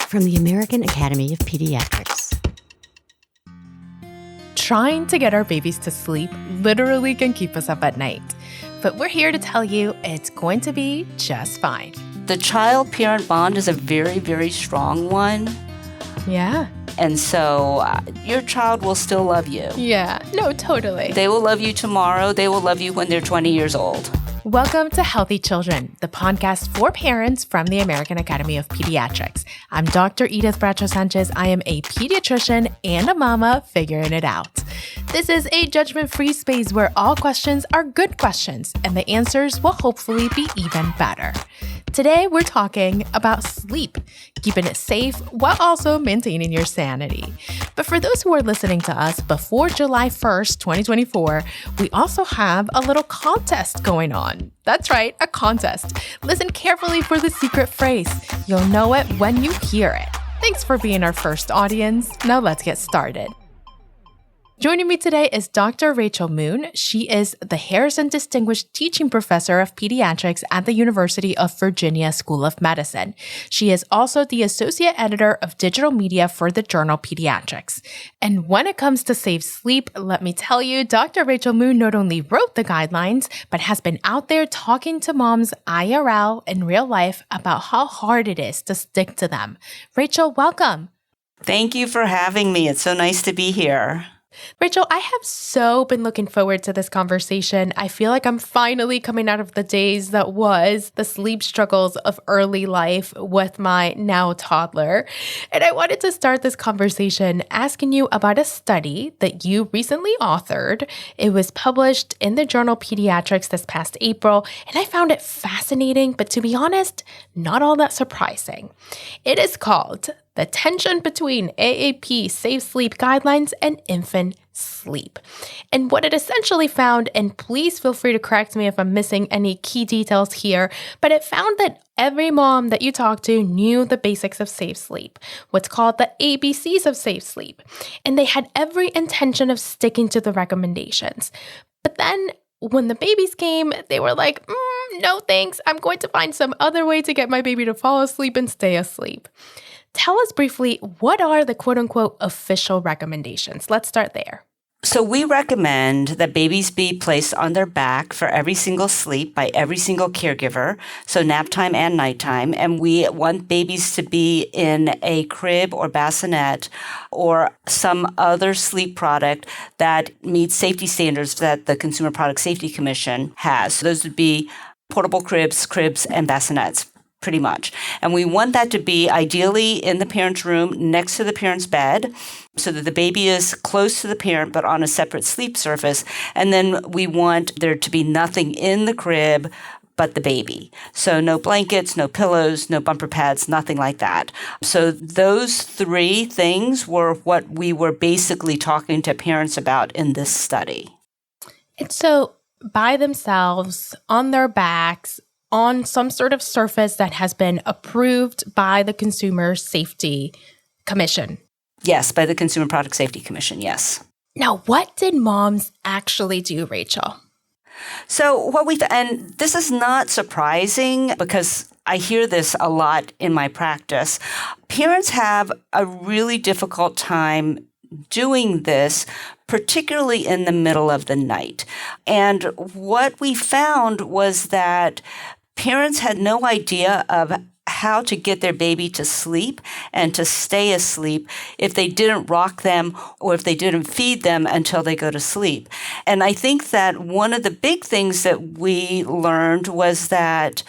from the American Academy of Pediatrics. Trying to get our babies to sleep literally can keep us up at night. But we're here to tell you it's going to be just fine. The child-parent bond is a very, very strong one. Yeah. And so your child will still love you. Yeah, no, totally. They will love you tomorrow. They will love you when they're 20 years old. Welcome to Healthy Children, the podcast for parents from the American Academy of Pediatrics. I'm Dr. Edith Bracho Sanchez. I am a pediatrician and a mama figuring it out. This is a judgment-free space where all questions are good questions, and the answers will hopefully be even better. Today, we're talking about sleep, keeping it safe while also maintaining your sanity. But for those who are listening to us before July 1st, 2024, we also have a little contest going on. That's right, a contest. Listen carefully for the secret phrase. You'll know it when you hear it. Thanks for being our first audience. Now let's get started. Joining me today is Dr. Rachel Moon. She is the Harrison Distinguished Teaching Professor of Pediatrics at the University of Virginia School of Medicine. She is also the Associate Editor of Digital Media for the journal Pediatrics. And when it comes to safe sleep, let me tell you, Dr. Rachel Moon not only wrote the guidelines, but has been out there talking to moms IRL in real life about how hard it is to stick to them. Rachel, welcome. Thank you for having me. It's so nice to be here. Rachel, I have so been looking forward to this conversation. I feel like I'm finally coming out of the days that was the sleep struggles of early life with my now toddler. And I wanted to start this conversation asking you about a study that you recently authored. It was published in the journal Pediatrics this past April, and I found it fascinating, but to be honest, not all that surprising. It is called The Tension Between AAP Safe Sleep Guidelines and Infant Sleep. And what it essentially found, and please feel free to correct me if I'm missing any key details here, but it found that every mom that you talked to knew the basics of safe sleep, what's called the ABCs of safe sleep, and they had every intention of sticking to the recommendations. But then when the babies came, they were like, no thanks, I'm going to find some other way to get my baby to fall asleep and stay asleep. Tell us briefly, what are the quote-unquote official recommendations? Let's start there. So we recommend that babies be placed on their back for every single sleep by every single caregiver, so nap time and nighttime. And we want babies to be in a crib or bassinet or some other sleep product that meets safety standards that the Consumer Product Safety Commission has. So those would be portable cribs, and bassinets. Pretty much. And we want that to be ideally in the parent's room next to the parent's bed so that the baby is close to the parent but on a separate sleep surface. And then we want there to be nothing in the crib but the baby. So no blankets, no pillows, no bumper pads, nothing like that. So those three things were what we were basically talking to parents about in this study. And so by themselves, on their backs, on some sort of surface that has been approved by the Consumer Safety Commission. Yes, by the Consumer Product Safety Commission, yes. Now, what did moms actually do, Rachel? So and this is not surprising because I hear this a lot in my practice. Parents have a really difficult time doing this, particularly in the middle of the night. And what we found was that parents had no idea of how to get their baby to sleep and to stay asleep if they didn't rock them or if they didn't feed them until they go to sleep. And I think that one of the big things that we learned was that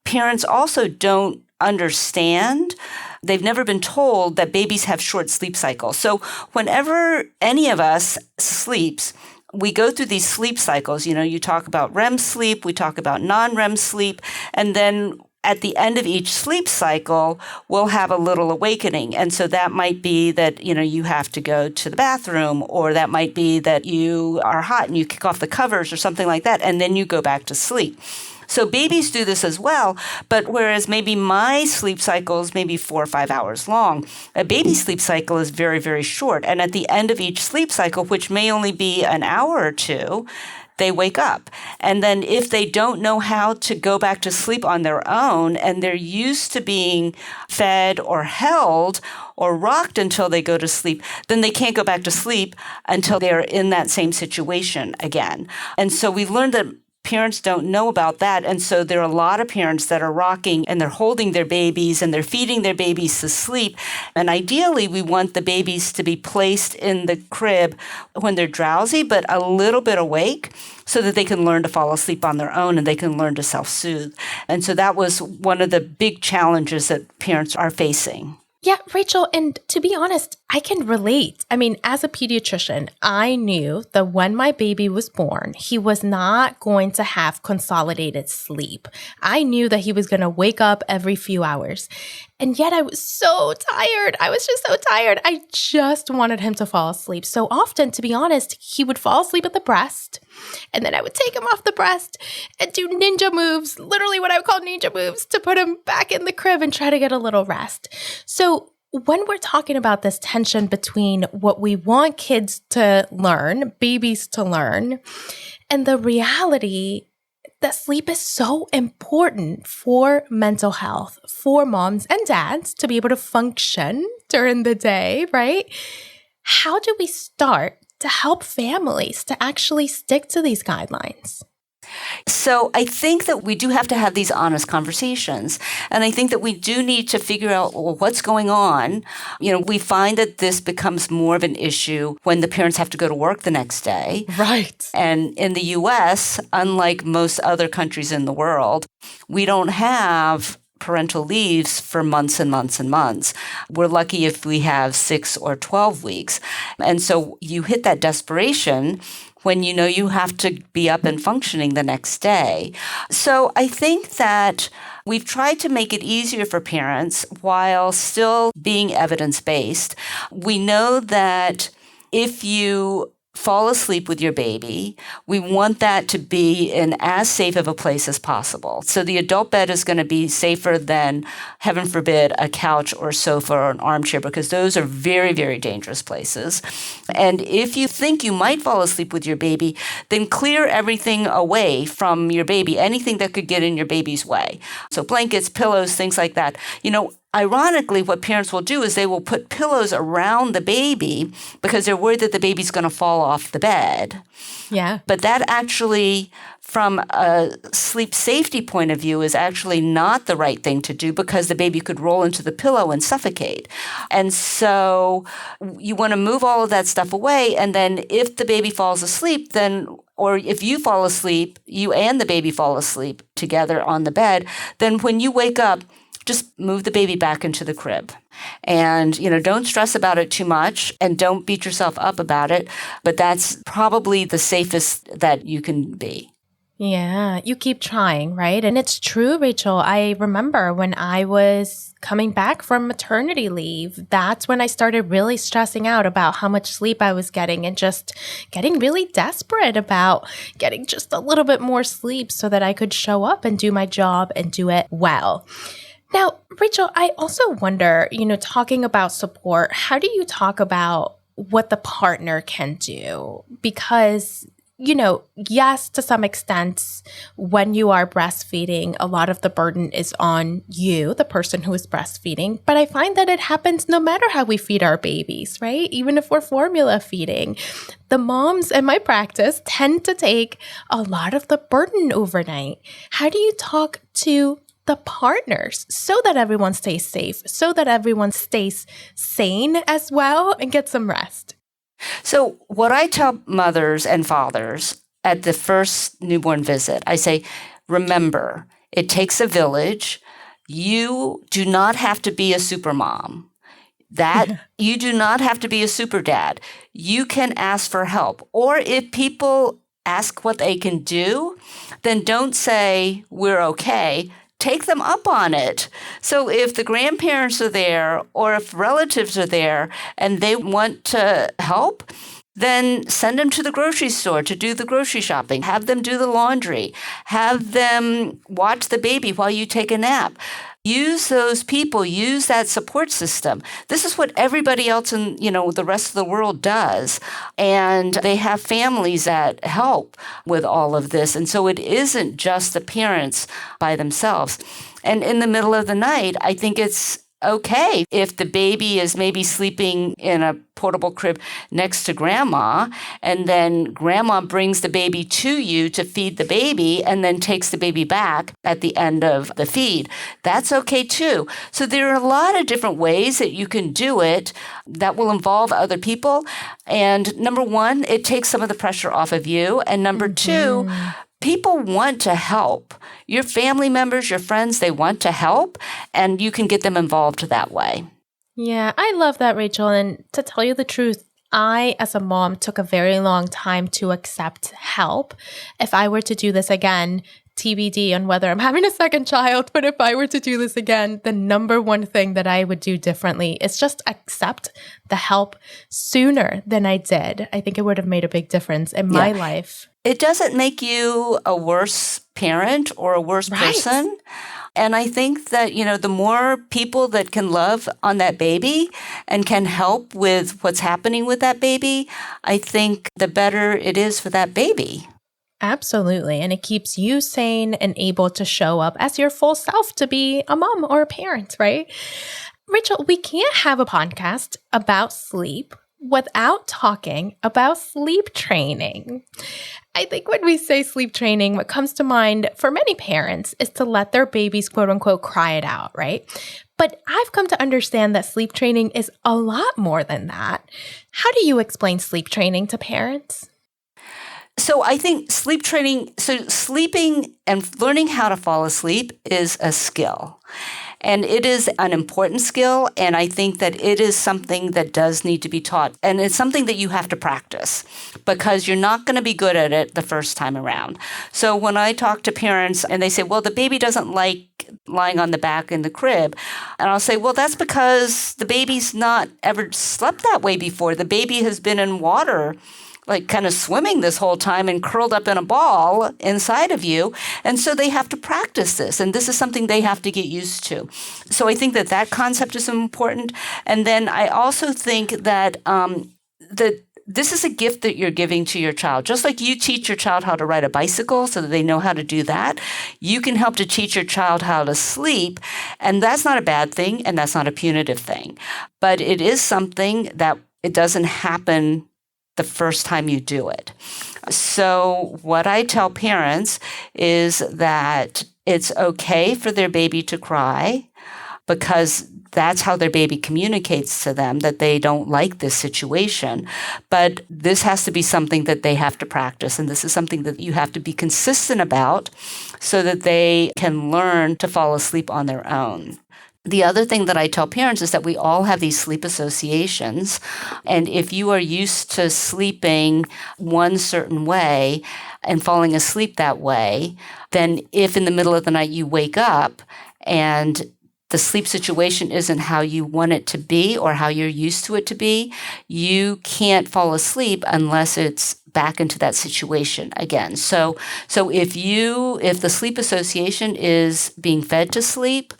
parents also don't understand. They've never been told that babies have short sleep cycles. So whenever any of us sleeps, we go through these sleep cycles. You know, you talk about REM sleep, we talk about non-REM sleep, and then at the end of each sleep cycle, we'll have a little awakening. And so that might be that, you have to go to the bathroom, or that might be that you are hot and you kick off the covers or something like that, and then you go back to sleep. So babies do this as well, but whereas maybe my sleep cycle is maybe 4 or 5 hours long, a baby's sleep cycle is very, very short. And at the end of each sleep cycle, which may only be an hour or two, they wake up. And then if they don't know how to go back to sleep on their own and they're used to being fed or held or rocked until they go to sleep, then they can't go back to sleep until they're in that same situation again. And so we learned that parents don't know about that. And so there are a lot of parents that are rocking and they're holding their babies and they're feeding their babies to sleep. And ideally, we want the babies to be placed in the crib when they're drowsy, but a little bit awake so that they can learn to fall asleep on their own and they can learn to self-soothe. And so that was one of the big challenges that parents are facing. Yeah, Rachel, and to be honest, I can relate. I mean, as a pediatrician, I knew that when my baby was born, he was not going to have consolidated sleep. I knew that he was going to wake up every few hours. And yet I was so tired. I was just so tired. I just wanted him to fall asleep. So often, to be honest, he would fall asleep at the breast. And then I would take him off the breast and do ninja moves, literally what I would call ninja moves, to put him back in the crib and try to get a little rest. So when we're talking about this tension between what we want kids to learn, babies to learn, and the reality that sleep is so important for mental health, for moms and dads to be able to function during the day, right? How do we start to help families to actually stick to these guidelines? So I think that we do have to have these honest conversations. And I think that we do need to figure out, well, what's going on. We find that this becomes more of an issue when the parents have to go to work the next day. Right. And in the U.S., unlike most other countries in the world, we don't have parental leaves for months and months and months. We're lucky if we have 6 or 12 weeks. And so you hit that desperation when you know you have to be up and functioning the next day. So I think that we've tried to make it easier for parents while still being evidence-based. We know that if you fall asleep with your baby, we want that to be in as safe of a place as possible. So the adult bed is going to be safer than, heaven forbid, a couch or sofa or an armchair, because those are very, very dangerous places. And if you think you might fall asleep with your baby, then clear everything away from your baby, anything that could get in your baby's way. So blankets, pillows, things like that. Ironically, what parents will do is they will put pillows around the baby because they're worried that the baby's going to fall off the bed. Yeah. But that actually, from a sleep safety point of view, is actually not the right thing to do because the baby could roll into the pillow and suffocate. And so you want to move all of that stuff away. And then if the baby falls asleep, or if you fall asleep, you and the baby fall asleep together on the bed, then when you wake up, just move the baby back into the crib. And, don't stress about it too much and don't beat yourself up about it. But that's probably the safest that you can be. Yeah, you keep trying, right? And it's true, Rachel. I remember when I was coming back from maternity leave, that's when I started really stressing out about how much sleep I was getting and just getting really desperate about getting just a little bit more sleep so that I could show up and do my job and do it well. Now, Rachel, I also wonder, talking about support, how do you talk about what the partner can do? Because, yes, to some extent, when you are breastfeeding, a lot of the burden is on you, the person who is breastfeeding. But I find that it happens no matter how we feed our babies, right? Even if we're formula feeding. The moms in my practice tend to take a lot of the burden overnight. How do you talk to the partners so that everyone stays safe, so that everyone stays sane as well and gets some rest? So what I tell mothers and fathers at the first newborn visit, I say, remember, it takes a village. You do not have to be a super mom. You do not have to be a super dad. You can ask for help. Or if people ask what they can do, then don't say, we're okay. Take them up on it. So if the grandparents are there or if relatives are there and they want to help, then send them to the grocery store to do the grocery shopping. Have them do the laundry. Have them watch the baby while you take a nap. use those people, use that support system. This is what everybody else in, the rest of the world does. And they have families that help with all of this. And so it isn't just the parents by themselves. And in the middle of the night, I think it's okay if the baby is maybe sleeping in a portable crib next to grandma, and then grandma brings the baby to you to feed the baby and then takes the baby back at the end of the feed. That's okay too. So there are a lot of different ways that you can do it that will involve other people. And number one, it takes some of the pressure off of you. And number two, people want to help. Your family members, your friends, they want to help, and you can get them involved that way. Yeah, I love that, Rachel. And to tell you the truth, I, as a mom, took a very long time to accept help. If I were to do this again, TBD on whether I'm having a second child, but if I were to do this again, the number one thing that I would do differently is just accept the help sooner than I did. I think it would have made a big difference in my life. It doesn't make you a worse parent or a worse person. And I think that, the more people that can love on that baby and can help with what's happening with that baby, I think the better it is for that baby. Absolutely. And it keeps you sane and able to show up as your full self to be a mom or a parent, right? Rachel, we can't have a podcast about sleep without talking about sleep training. I think when we say sleep training, what comes to mind for many parents is to let their babies, quote unquote, cry it out, right? But I've come to understand that sleep training is a lot more than that. How do you explain sleep training to parents? So I think sleeping and learning how to fall asleep is a skill. And it is an important skill, and I think that it is something that does need to be taught. And it's something that you have to practice because you're not going to be good at it the first time around. So when I talk to parents and they say, well, the baby doesn't like lying on the back in the crib, and I'll say, well, that's because the baby's not ever slept that way before. The baby has been in water, like kind of swimming this whole time and curled up in a ball inside of you. And so they have to practice this. And this is something they have to get used to. So I think that concept is important. And then I also think that this is a gift that you're giving to your child. Just like you teach your child how to ride a bicycle so that they know how to do that, you can help to teach your child how to sleep. And that's not a bad thing, and that's not a punitive thing. But it is something that it doesn't happen the first time you do it. So what I tell parents is that it's okay for their baby to cry because that's how their baby communicates to them that they don't like this situation. But this has to be something that they have to practice. And this is something that you have to be consistent about so that they can learn to fall asleep on their own. The other thing that I tell parents is that we all have these sleep associations. And if you are used to sleeping one certain way and falling asleep that way, then if in the middle of the night you wake up and the sleep situation isn't how you want it to be or how you're used to it to be, you can't fall asleep unless it's back into that situation again. So if the sleep association is being fed to sleep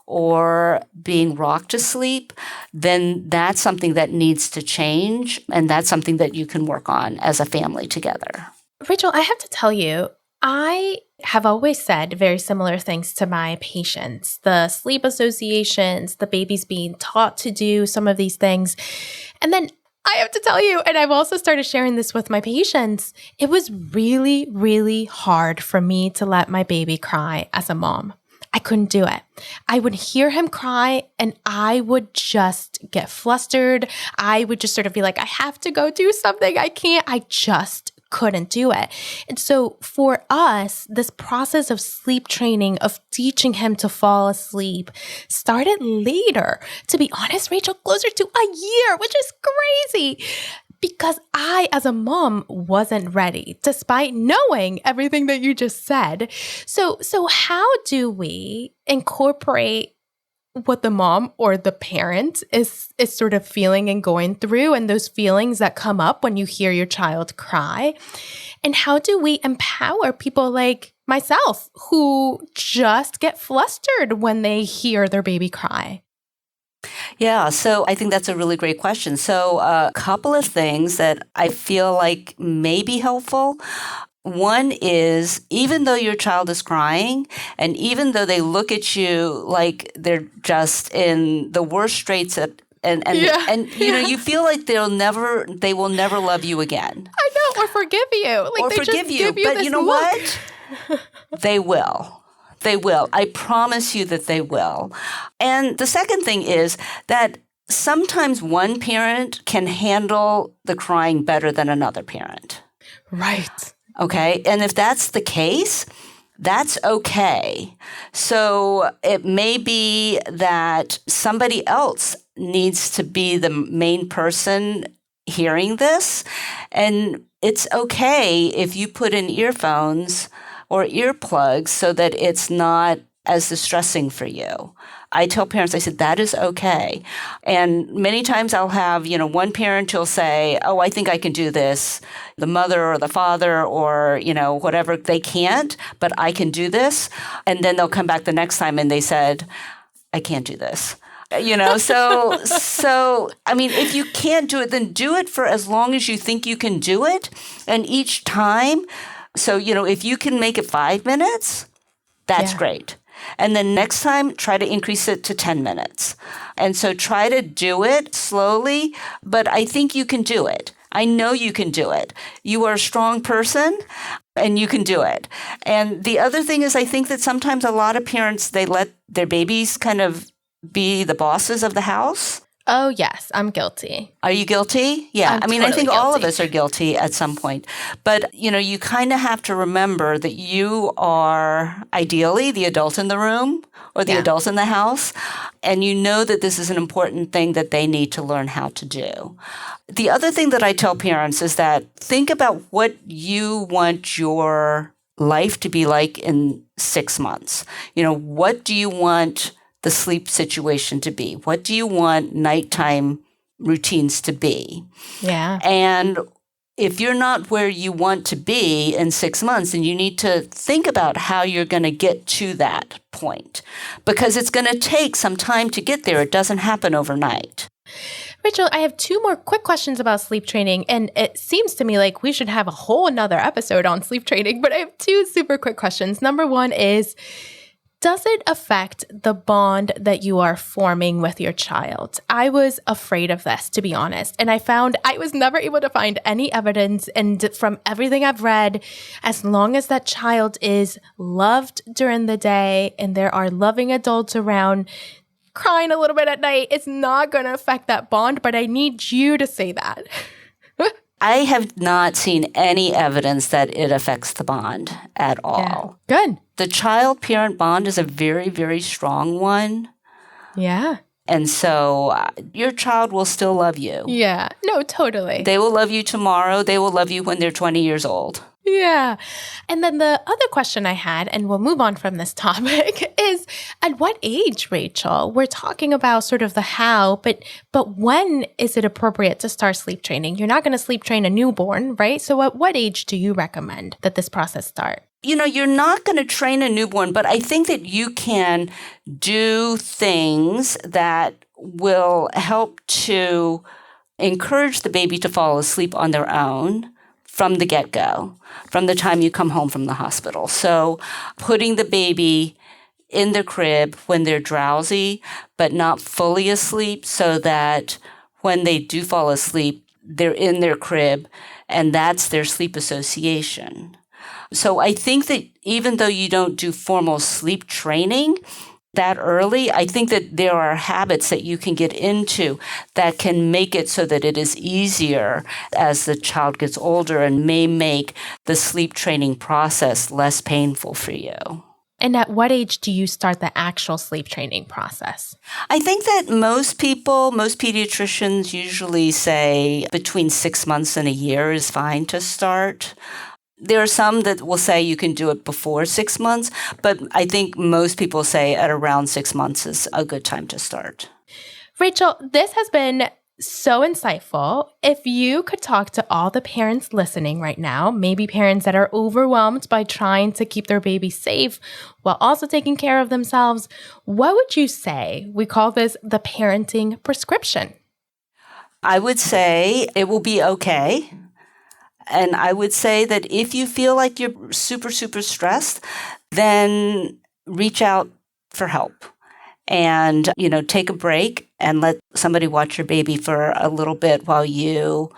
or being rocked to sleep, then that's something that needs to change. And that's something that you can work on as a family together. Rachel, I have to tell you, I have always said very similar things to my patients. The sleep associations, the babies being taught to do some of these things. And then I have to tell you, and I've also started sharing this with my patients, it was really, really hard for me to let my baby cry as a mom. I couldn't do it. I would hear him cry and I would just get flustered. I would just sort of be like, I have to go do something. I can't. I just couldn't do it. And so for us, this process of sleep training, of teaching him to fall asleep, started later. To be honest, Rachel, closer to a year, which is crazy. Because I, as a mom, wasn't ready, despite knowing everything that you just said. So how do we incorporate what the mom or the parent is sort of feeling and going through, and those feelings that come up when you hear your child cry? And how do we empower people like myself who just get flustered when they hear their baby cry? Yeah, so I think that's a really great question. So a couple of things that I feel like may be helpful. One is, even though your child is crying, and even though they look at you like they're just in the worst straits and you feel like they will never love you again. I know, or forgive you. Like, or they forgive just you. give you But this you know look. what? They will. They will. I promise you that they will. And the second thing is that sometimes one parent can handle the crying better than another parent. Right. Okay. And if that's the case, that's okay. So it may be that somebody else needs to be the main person hearing this. And it's okay if you put in earphones or earplugs so that it's not as distressing for you. I tell parents, I said, that is okay. And many times I'll have, one parent who'll say, oh, I think I can do this. The mother or the father or, whatever, they can't, but I can do this. And then they'll come back the next time and they said, I can't do this. So, I mean, if you can't do it, then do it for as long as you think you can do it. And each time, so, if you can make it 5 minutes, that's great. And then next time, try to increase it to 10 minutes. And so try to do it slowly, but I think you can do it. I know you can do it. You are a strong person and you can do it. And the other thing is, I think that sometimes a lot of parents, they let their babies kind of be the bosses of the house. Oh, yes, I'm guilty. Are you guilty? Yeah. I'm I mean, totally I think all of guilty. us are guilty at some point. But, you kind of have to remember that you are ideally the adult in the room or the adult in the house. And you know that this is an important thing that they need to learn how to do. The other thing that I tell parents is that think about what you want your life to be like in 6 months. What do you want the sleep situation to be? What do you want nighttime routines to be? Yeah. And if you're not where you want to be in 6 months, then you need to think about how you're going to get to that point, because it's going to take some time to get there. It doesn't happen overnight. Rachel, I have 2 more quick questions about sleep training, and it seems to me like we should have a whole another episode on sleep training, but I have 2 super quick questions. Number 1 is, does it affect the bond that you are forming with your child? I was afraid of this, to be honest. And I found I was never able to find any evidence. And from everything I've read, as long as that child is loved during the day and there are loving adults around, crying a little bit at night, it's not going to affect that bond. But I need you to say that. I have not seen any evidence that it affects the bond at all. Yeah. Good. The child-parent bond is a very, very strong one. Yeah. And so your child will still love you. Yeah. No, totally. They will love you tomorrow. They will love you when they're 20 years old. Yeah. And then the other question I had, and we'll move on from this topic, is at what age, Rachel? We're talking about sort of the how, but when is it appropriate to start sleep training? You're not going to sleep train a newborn, right? So at what age do you recommend that this process start? You're not going to train a newborn, but I think that you can do things that will help to encourage the baby to fall asleep on their own from the get-go, from the time you come home from the hospital. So putting the baby in the crib when they're drowsy, but not fully asleep, so that when they do fall asleep, they're in their crib, and that's their sleep association. So I think that even though you don't do formal sleep training that early, I think that there are habits that you can get into that can make it so that it is easier as the child gets older and may make the sleep training process less painful for you. And at what age do you start the actual sleep training process? I think that most pediatricians usually say between 6 months and a year is fine to start. There are some that will say you can do it before 6 months, but I think most people say at around 6 months is a good time to start. Rachel, this has been So insightful. If you could talk to all the parents listening right now, maybe parents that are overwhelmed by trying to keep their baby safe while also taking care of themselves, what would you say? We call this the parenting prescription. I would say it will be okay. And I would say that if you feel like you're super, super stressed, then reach out for help. And, take a break and let somebody watch your baby for a little bit while you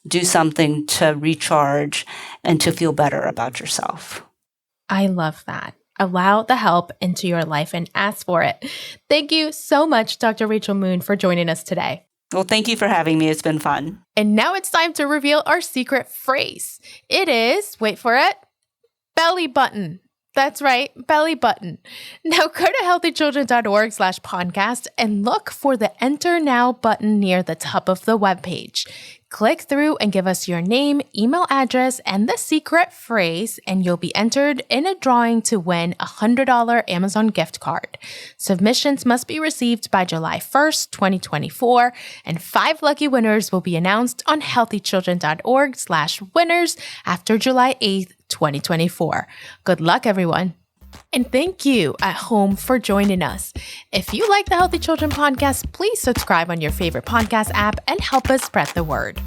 do something to recharge and to feel better about yourself. I love that. Allow the help into your life and ask for it. Thank you so much, Dr. Rachel Moon, for joining us today. Well, thank you for having me. It's been fun. And now it's time to reveal our secret phrase. It is, wait for it, belly button. That's right, belly button. Now go to healthychildren.org/podcast and look for the Enter Now button near the top of the webpage. Click through and give us your name, email address, and the secret phrase, and you'll be entered in a drawing to win a $100 Amazon gift card. Submissions must be received by July 1st, 2024, and 5 lucky winners will be announced on healthychildren.org/winners after July 8th, 2024. Good luck, everyone. And thank you at home for joining us. If you like the Healthy Children podcast, please subscribe on your favorite podcast app and help us spread the word.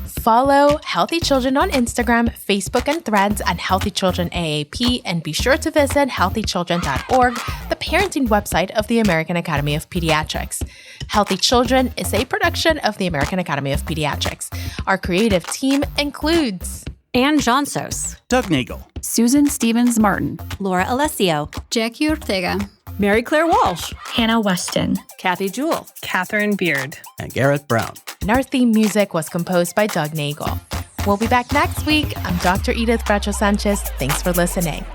Follow Healthy Children on Instagram, Facebook, and Threads at Healthy Children AAP, and be sure to visit healthychildren.org, the parenting website of the American Academy of Pediatrics. Healthy Children is a production of the American Academy of Pediatrics. Our creative team includes Anne Johnsos, Doug Nagel, Susan Stevens Martin, Laura Alessio, Jackie Ortega, Mary Claire Walsh, Hannah Weston, Kathy Jewell, Catherine Beard, and Garrett Brown. And our theme music was composed by Doug Nagel. We'll be back next week. I'm Dr. Edith Bracho Sanchez. Thanks for listening.